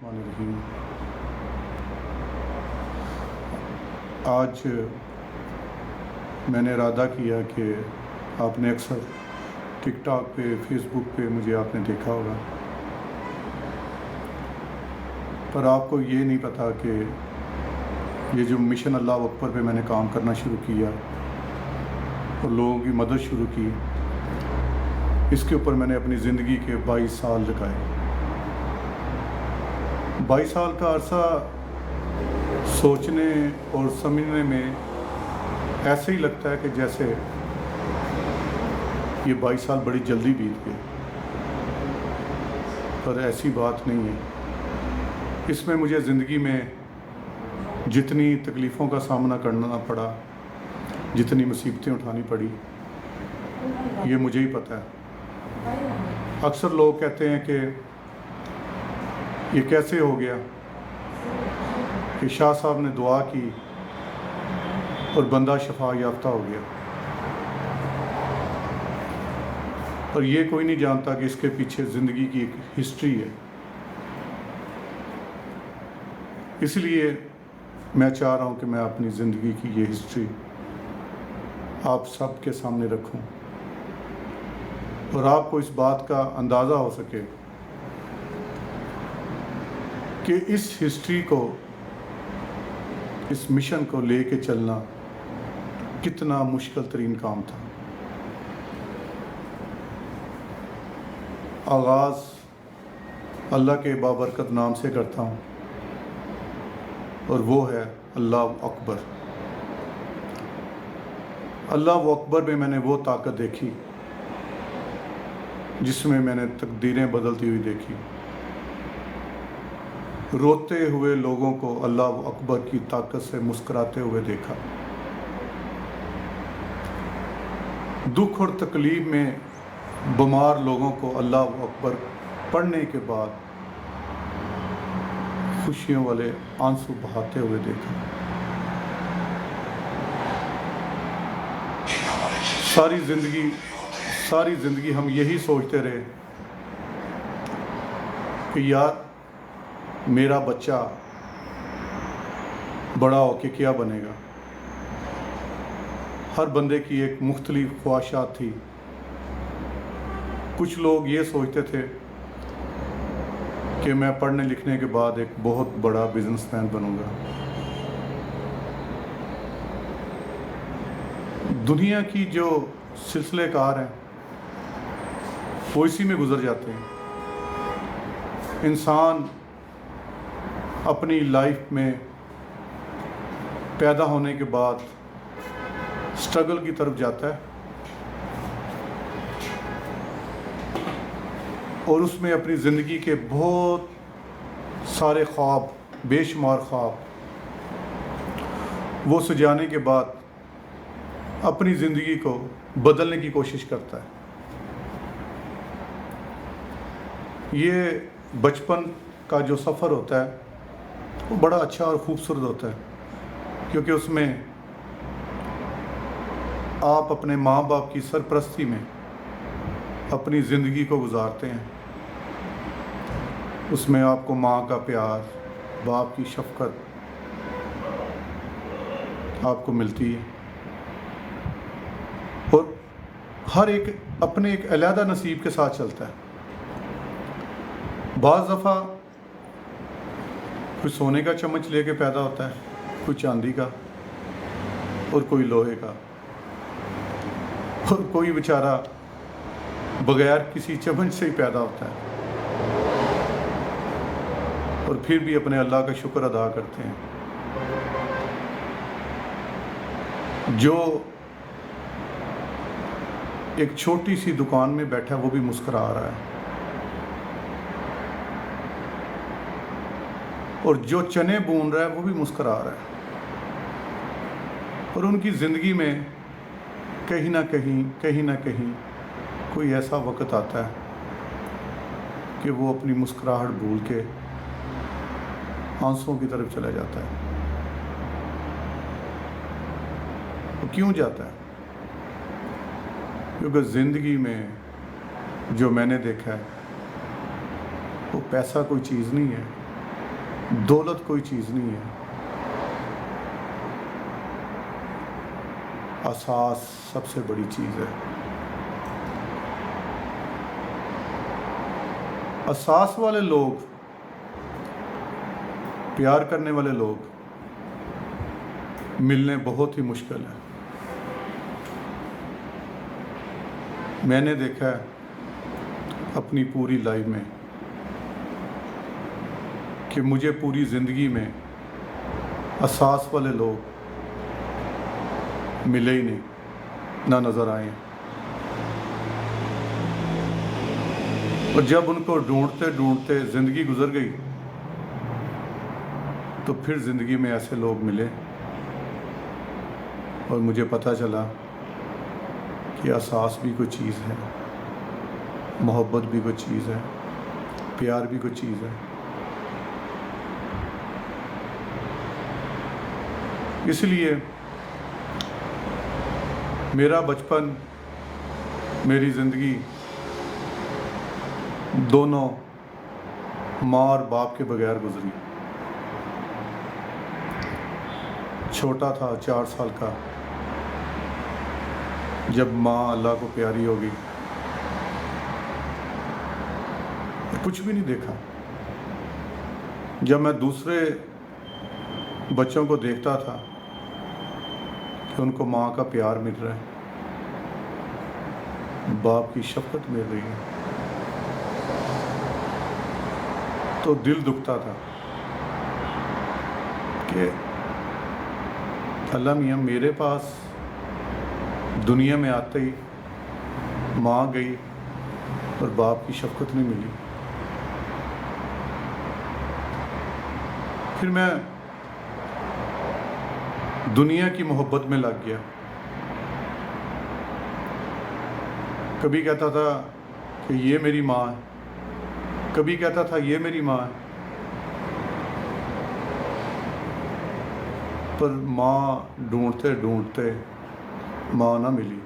الرحیم۔ آج میں نے ارادہ کیا کہ آپ نے اکثر ٹک ٹاک پہ فیس بک پہ مجھے آپ نے دیکھا ہوگا، پر آپ کو یہ نہیں پتہ کہ یہ جو مشن اللہ اکبر پہ میں نے کام کرنا شروع کیا اور لوگوں کی مدد شروع کی، اس کے اوپر میں نے اپنی زندگی کے 22 سال لگائے۔ 22 سال کا عرصہ سوچنے اور سمجھنے میں ایسے ہی لگتا ہے کہ جیسے یہ 22 سال بڑی جلدی بیت گئے، پر ایسی بات نہیں ہے۔ اس میں مجھے زندگی میں جتنی تکلیفوں کا سامنا کرنا پڑا، جتنی مصیبتیں اٹھانی پڑی، یہ مجھے ہی پتہ ہے۔ اکثر لوگ کہتے ہیں کہ یہ کیسے ہو گیا کہ شاہ صاحب نے دعا کی اور بندہ شفا یافتہ ہو گیا، پر یہ کوئی نہیں جانتا کہ اس کے پیچھے زندگی کی ایک ہسٹری ہے۔ اس لیے میں چاہ رہا ہوں کہ میں اپنی زندگی کی یہ ہسٹری آپ سب کے سامنے رکھوں اور آپ کو اس بات کا اندازہ ہو سکے کہ اس ہسٹری کو، اس مشن کو لے کے چلنا کتنا مشکل ترین کام تھا۔ آغاز اللہ کے بابرکت نام سے کرتا ہوں اور وہ ہے اللہ اکبر۔ اللہ اکبر میں نے وہ طاقت دیکھی جس میں نے تقدیریں بدلتی ہوئی دیکھی، روتے ہوئے لوگوں کو اللہ اکبر کی طاقت سے مسکراتے ہوئے دیکھا، دکھ اور تکلیف میں بیمار لوگوں کو اللہ اکبر پڑھنے کے بعد خوشیوں والے آنسو بہاتے ہوئے دیکھا۔ ساری زندگی ہم یہی سوچتے رہے کہ یار میرا بچہ بڑا ہو کے کیا بنے گا۔ ہر بندے کی ایک مختلف خواہشات تھی۔ کچھ لوگ یہ سوچتے تھے کہ میں پڑھنے لکھنے کے بعد ایک بہت بڑا بزنس مین بنوں گا۔ دنیا کی جو سلسلے کار ہیں وہ اسی میں گزر جاتے ہیں۔ انسان اپنی لائف میں پیدا ہونے کے بعد سٹرگل کی طرف جاتا ہے اور اس میں اپنی زندگی کے بہت سارے خواب، بے شمار خواب وہ سجانے کے بعد اپنی زندگی کو بدلنے کی کوشش کرتا ہے۔ یہ بچپن کا جو سفر ہوتا ہے وہ بڑا اچھا اور خوبصورت ہوتا ہے، کیونکہ اس میں آپ اپنے ماں باپ کی سرپرستی میں اپنی زندگی کو گزارتے ہیں۔ اس میں آپ کو ماں کا پیار، باپ کی شفقت آپ کو ملتی ہے، اور ہر ایک اپنے ایک علیحدہ نصیب کے ساتھ چلتا ہے۔ بعض دفعہ کوئی سونے کا چمچ لے کے پیدا ہوتا ہے، کوئی چاندی کا اور کوئی لوہے کا، اور کوئی بیچارہ بغیر کسی چمچ سے ہی پیدا ہوتا ہے اور پھر بھی اپنے اللہ کا شکر ادا کرتے ہیں۔ جو ایک چھوٹی سی دکان میں بیٹھا وہ بھی مسکرا رہا ہے، اور جو چنے بون رہا ہے وہ بھی مسکرا رہا ہے، اور ان کی زندگی میں کہیں نہ کہیں کوئی ایسا وقت آتا ہے کہ وہ اپنی مسکراہٹ بھول کے آنسوؤں کی طرف چلا جاتا ہے۔ وہ کیوں جاتا ہے؟ کیونکہ زندگی میں جو میں نے دیکھا ہے وہ پیسہ کوئی چیز نہیں ہے، دولت کوئی چیز نہیں ہے، اساس سب سے بڑی چیز ہے۔ اساس والے لوگ، پیار کرنے والے لوگ ملنے بہت ہی مشکل ہے۔ میں نے دیکھا ہے اپنی پوری لائف میں کہ مجھے پوری زندگی میں اساس والے لوگ ملے ہی نہیں، نہ نظر آئے۔ اور جب ان کو ڈھونڈتے ڈھونڈتے زندگی گزر گئی تو پھر زندگی میں ایسے لوگ ملے اور مجھے پتہ چلا کہ اساس بھی کوئی چیز ہے، محبت بھی کوئی چیز ہے، پیار بھی کوئی چیز ہے۔ اس لیے میرا بچپن، میری زندگی دونوں ماں اور باپ کے بغیر گزری۔ چھوٹا تھا 4 سال کا، جب ماں اللہ کو پیاری ہو گئی، کچھ بھی نہیں دیکھا۔ جب میں دوسرے بچوں کو دیکھتا تھا کہ ان کو ماں کا پیار مل رہا ہے، باپ کی شفقت مل رہی ہے، تو دل دکھتا تھا کہ اللہ میاں میرے پاس دنیا میں آتے ہی ماں گئی اور باپ کی شفقت نہیں ملی۔ پھر میں دنیا کی محبت میں لگ گیا۔ کبھی کہتا تھا کہ یہ میری ماں ہے، کبھی کہتا تھا یہ میری ماں ہے، پر ماں ڈھونڈتے ڈھونڈتے ماں نہ ملی۔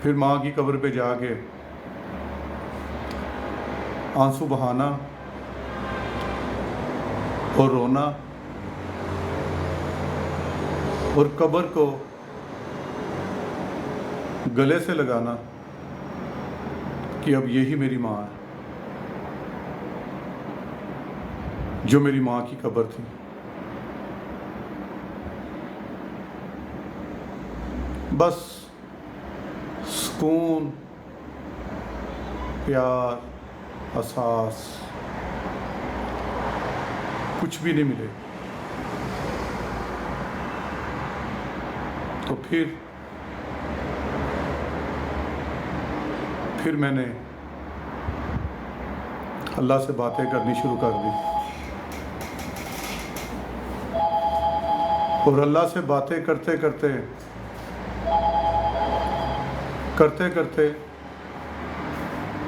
پھر ماں کی قبر پہ جا کے آنسو بہانا اور رونا اور قبر کو گلے سے لگانا کہ اب یہی میری ماں ہے، جو میری ماں کی قبر تھی۔ بس سکون، پیار، احساس کچھ بھی نہیں ملے۔ تو پھر میں نے اللہ سے باتیں کرنی شروع کر دی، اور اللہ سے باتیں کرتے کرتے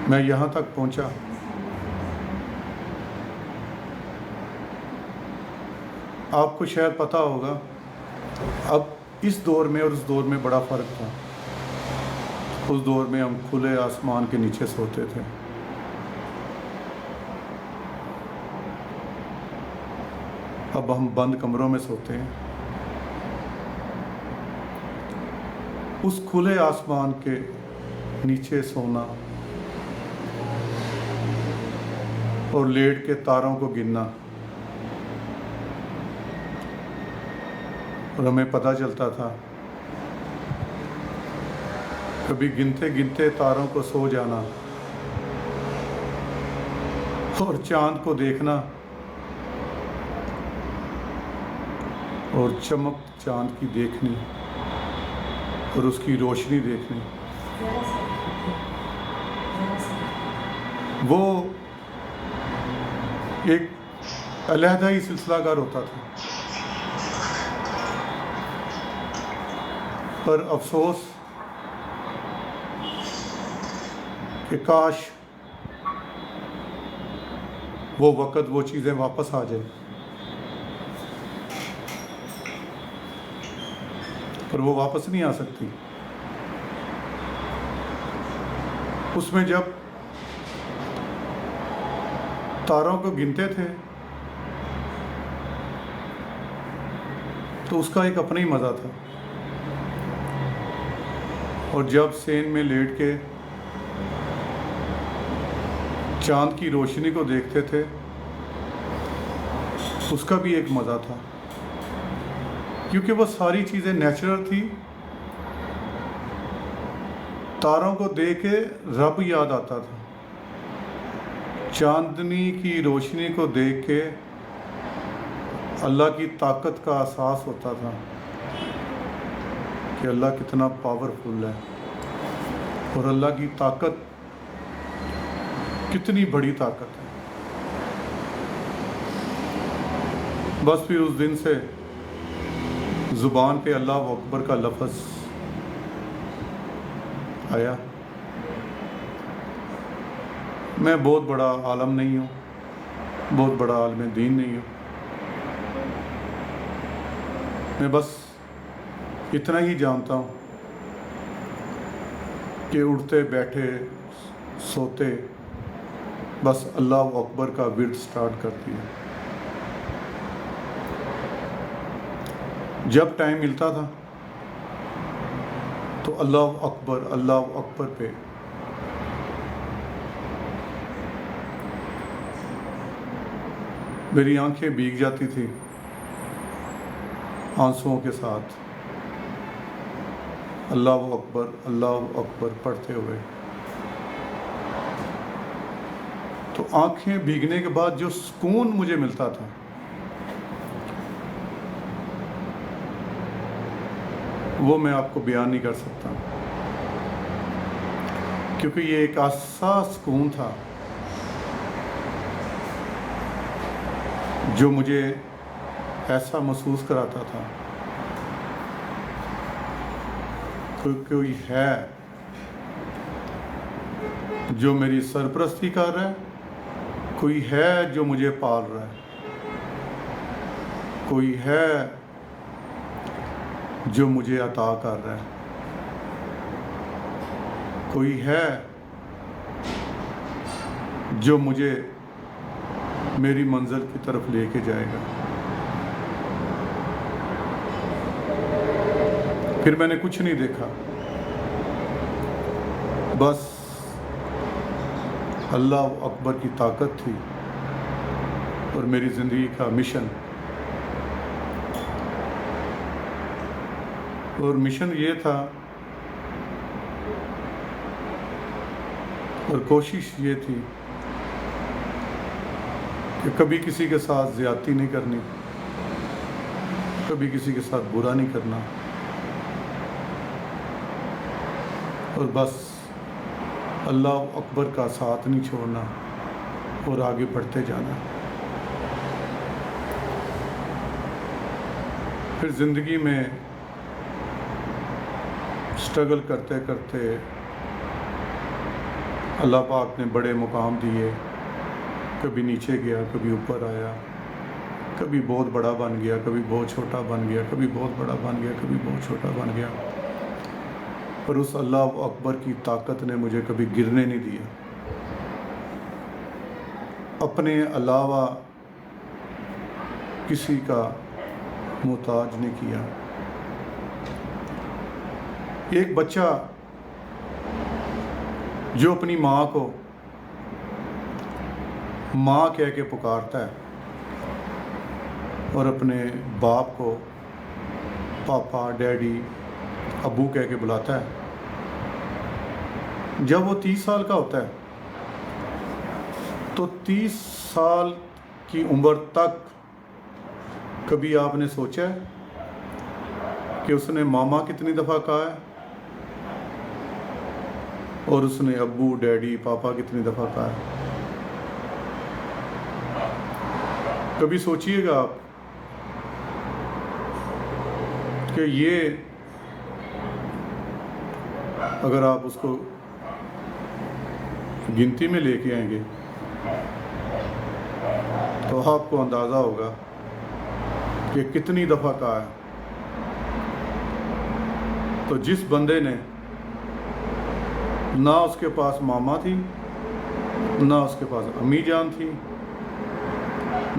میں یہاں تک پہنچا۔ آپ کو شاید پتہ ہوگا، اب اس دور میں اور اس دور میں بڑا فرق تھا۔ اس دور میں ہم کھلے آسمان کے نیچے سوتے تھے، اب ہم بند کمروں میں سوتے ہیں۔ اس کھلے آسمان کے نیچے سونا اور لیٹ کے تاروں کو گننا، اور ہمیں پتہ چلتا تھا کبھی گنتے گنتے تاروں کو سو جانا اور چاند کو دیکھنا اور چمک چاند کی دیکھنی اور اس کی روشنی دیکھنی، وہ ایک علیحدہ ہی سلسلہ کار ہوتا تھا۔ پر افسوس کہ کاش وہ وقت، وہ چیزیں واپس آ جائیں، پر وہ واپس نہیں آ سکتی۔ اس میں جب تاروں کو گنتے تھے تو اس کا ایک اپنا ہی مزہ تھا، اور جب سین میں لیٹ کے چاند کی روشنی کو دیکھتے تھے اس کا بھی ایک مزہ تھا، کیونکہ وہ ساری چیزیں نیچرل تھی۔ تاروں کو دیکھ کے رب یاد آتا تھا، چاندنی کی روشنی کو دیکھ کے اللہ کی طاقت کا احساس ہوتا تھا کہ اللہ کتنا پاورفل ہے اور اللہ کی طاقت کتنی بڑی طاقت ہے۔ بس پھر اس دن سے زبان پہ اللہ اکبر کا لفظ آیا۔ میں بہت بڑا عالم نہیں ہوں، بہت بڑا عالم دین نہیں ہوں، میں بس اتنا ہی جانتا ہوں کہ اٹھتے بیٹھے سوتے بس اللہ اکبر کا ورد سٹارٹ کرتی ہے۔ جب ٹائم ملتا تھا تو اللہ اکبر پہ میری آنکھیں بھیگ جاتی تھی آنسوؤں کے ساتھ، اللہ اکبر پڑھتے ہوئے۔ تو آنکھیں بھیگنے کے بعد جو سکون مجھے ملتا تھا وہ میں آپ کو بیان نہیں کر سکتا، کیونکہ یہ ایک ایسا سکون تھا جو مجھے ایسا محسوس کراتا تھا کوئی ہے جو میری سرپرستی کر رہا ہے، کوئی ہے جو مجھے پال رہا ہے، کوئی ہے جو مجھے عطا کر رہا ہے، کوئی ہے جو مجھے میری منزل کی طرف لے کے جائے گا۔ پھر میں نے کچھ نہیں دیکھا، بس اللہ اکبر کی طاقت تھی اور میری زندگی کا مشن، اور مشن یہ تھا اور کوشش یہ تھی کہ کبھی کسی کے ساتھ زیادتی نہیں کرنی، کبھی کسی کے ساتھ برا نہیں کرنا، اور بس اللہ اکبر کا ساتھ نہیں چھوڑنا اور آگے بڑھتے جانا۔ پھر زندگی میں اسٹرگل کرتے کرتے اللہ پاک نے بڑے مقام دیے، کبھی نیچے گیا، کبھی اوپر آیا، کبھی بہت بڑا بن گیا، کبھی بہت چھوٹا بن گیا، کبھی بہت بڑا بن گیا، کبھی بہت چھوٹا بن گیا، پر اس اللہ اکبر کی طاقت نے مجھے کبھی گرنے نہیں دیا، اپنے علاوہ کسی کا محتاج نہیں کیا۔ ایک بچہ جو اپنی ماں کو ماں کہہ کے پکارتا ہے اور اپنے باپ کو پاپا، ڈیڈی، ابو کہہ کے بلاتا ہے، جب وہ 30 سال کا ہوتا ہے تو 30 سال کی عمر تک کبھی آپ نے سوچا ہے کہ اس نے ماما کتنی دفعہ کہا ہے اور اس نے ابو، ڈیڈی، پاپا کتنی دفعہ کہا ہے؟ کبھی سوچئے گا آپ کہ یہ اگر آپ اس کو گنتی میں لے کے آئیں گے تو آپ کو اندازہ ہوگا کہ کتنی دفعہ کہا ہے۔ تو جس بندے نے نہ اس کے پاس ماما تھی، نہ اس کے پاس امی جان تھی،